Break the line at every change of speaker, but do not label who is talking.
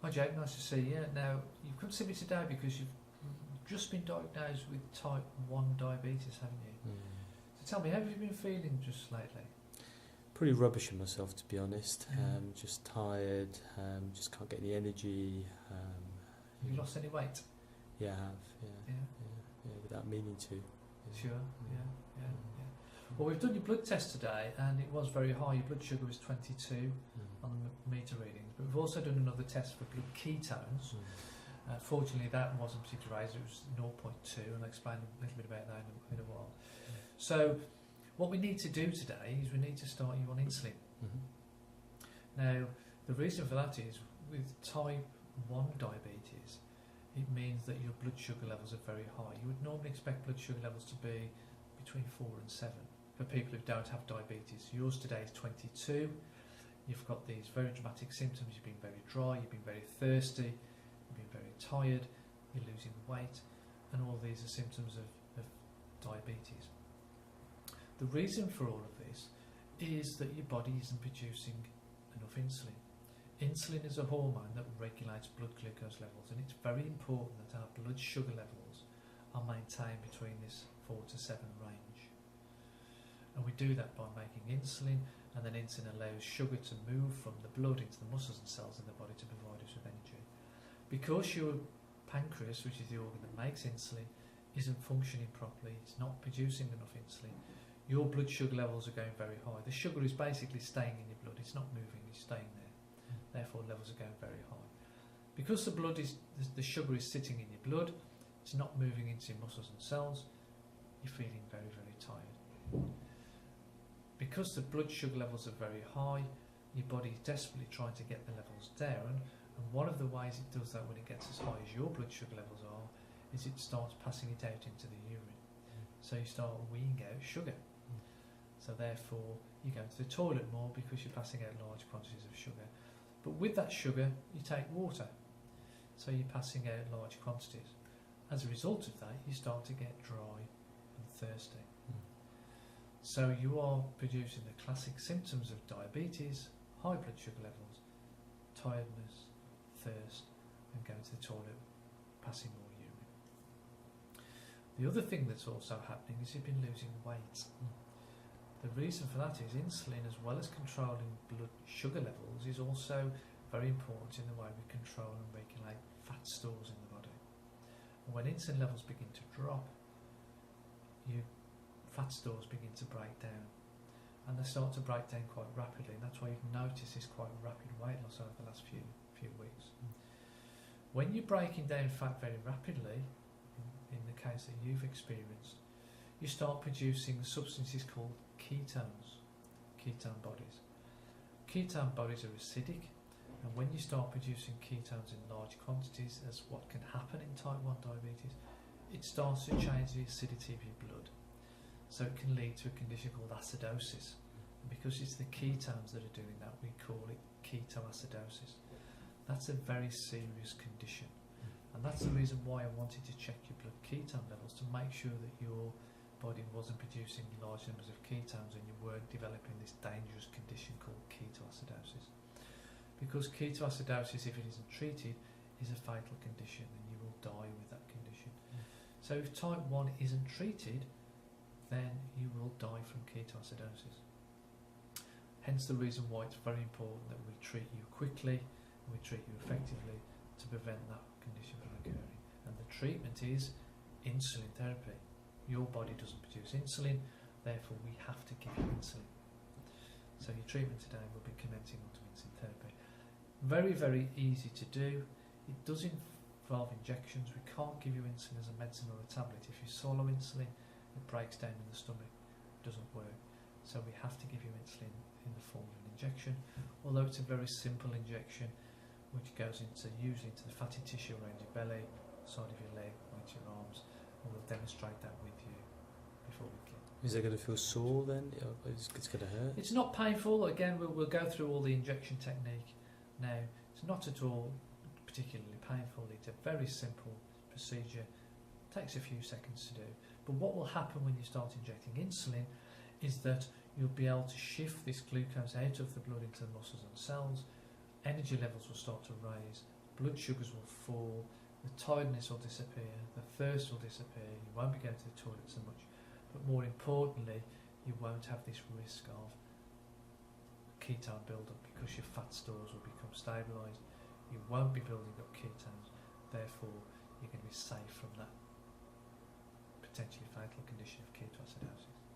Hi Jake, nice to see you. Now, you've come to see me today because you've just been diagnosed with type 1 diabetes, haven't you? So tell me, how have you been feeling just lately?
Pretty rubbish in myself, to be honest.
Yeah.
Just tired, just can't get any energy.
Have you lost any weight?
Yeah, I have,
Yeah.
without meaning to.
Sure, yeah. Well, we've done your blood test today and it was very high. Your blood sugar was 22 on the meter readings, but we've also done another test for blood ketones. Fortunately, that wasn't particularly raised, it was 0.2, and I'll explain a little bit about that in a while. So, what we need to do today is we need to start you on insulin. Now, the reason for that is with type 1 diabetes, it means that your blood sugar levels are very high. You would normally expect blood sugar levels to be between 4 and 7 for people who don't have diabetes. Yours today is 22. You've got these very dramatic symptoms. You've been very dry, you've been very thirsty, you've been very tired, you're losing weight, and all these are symptoms of diabetes. The reason for all of this is that your body isn't producing enough insulin. Insulin is a hormone that regulates blood glucose levels, and it's very important that our blood sugar levels are maintained between this 4 to 7 range. And we do that by making insulin, and then insulin allows sugar to move from the blood into the muscles and cells in the body to provide us with energy. Because your pancreas, which is the organ that makes insulin, isn't functioning properly, it's not producing enough insulin, your blood sugar levels are going very high. The sugar is basically staying in your blood, it's not moving, it's staying there. Therefore levels are going very high. Because the sugar is sitting in your blood, it's not moving into your muscles and cells, you're feeling very, very tired. Because the blood sugar levels are very high, your body is desperately trying to get the levels down, and one of the ways it does that when it gets as high as your blood sugar levels are, is it starts passing it out into the urine. So you start weeing out sugar. So therefore you go to the toilet more because you're passing out large quantities of sugar. But with that sugar you take water, so you're passing out large quantities. As a result of that you start to get dry and thirsty. So you are producing the classic symptoms of diabetes: high blood sugar levels, tiredness, thirst, and going to the toilet, passing more urine. The other thing that's also happening is you've been losing weight. The reason for that is insulin, as well as controlling blood sugar levels, is also very important in the way we control and regulate fat stores in the body. And when insulin levels begin to drop, your fat stores begin to break down, and they start to break down quite rapidly, and that's why you've noticed this quite rapid weight loss over the last few weeks. When you're breaking down fat very rapidly, in the case that you've experienced, you start producing substances called ketones, ketone bodies. Ketone bodies are acidic, and when you start producing ketones in large quantities, as what can happen in type 1 diabetes, it starts to change the acidity of your blood. So it can lead to a condition called acidosis. And because it's the ketones that are doing that, we call it ketoacidosis. That's a very serious condition. And that's the reason why I wanted to check your blood ketone levels, to make sure that your body wasn't producing large numbers of ketones and you weren't developing this dangerous condition called ketoacidosis. Because ketoacidosis, if it isn't treated, is a fatal condition, and you will die with that condition. So if type 1 isn't treated, then you will die from ketoacidosis. Hence the reason why it's very important that we treat you quickly and we treat you effectively to prevent that condition from occurring. And the treatment is insulin therapy. Your body doesn't produce insulin, therefore we have to give you insulin. So your treatment today will be commencing onto insulin therapy. Very, very easy to do. It does involve injections. We can't give you insulin as a medicine or a tablet. If you swallow insulin, it breaks down in the stomach, it doesn't work. So we have to give you insulin in the form of an injection, although it's a very simple injection which goes usually into the fatty tissue around your belly, side of your leg, into your arms, and we'll demonstrate that with you before we kill.
Is it going to feel sore then? It's going to hurt?
It's not painful. Again, we'll go through all the injection technique now. It's not at all particularly painful. It's a very simple procedure. It takes a few seconds to do. But what will happen when you start injecting insulin is that you'll be able to shift this glucose out of the blood into the muscles and cells. Energy levels will start to raise, blood sugars will fall, the tiredness will disappear, the thirst will disappear, you won't be going to the toilet so much, but more importantly, you won't have this risk of ketone build-up because your fat stores will become stabilised. You won't be building up ketones, therefore you're going to be safe from that potentially fatal condition of ketoacidosis.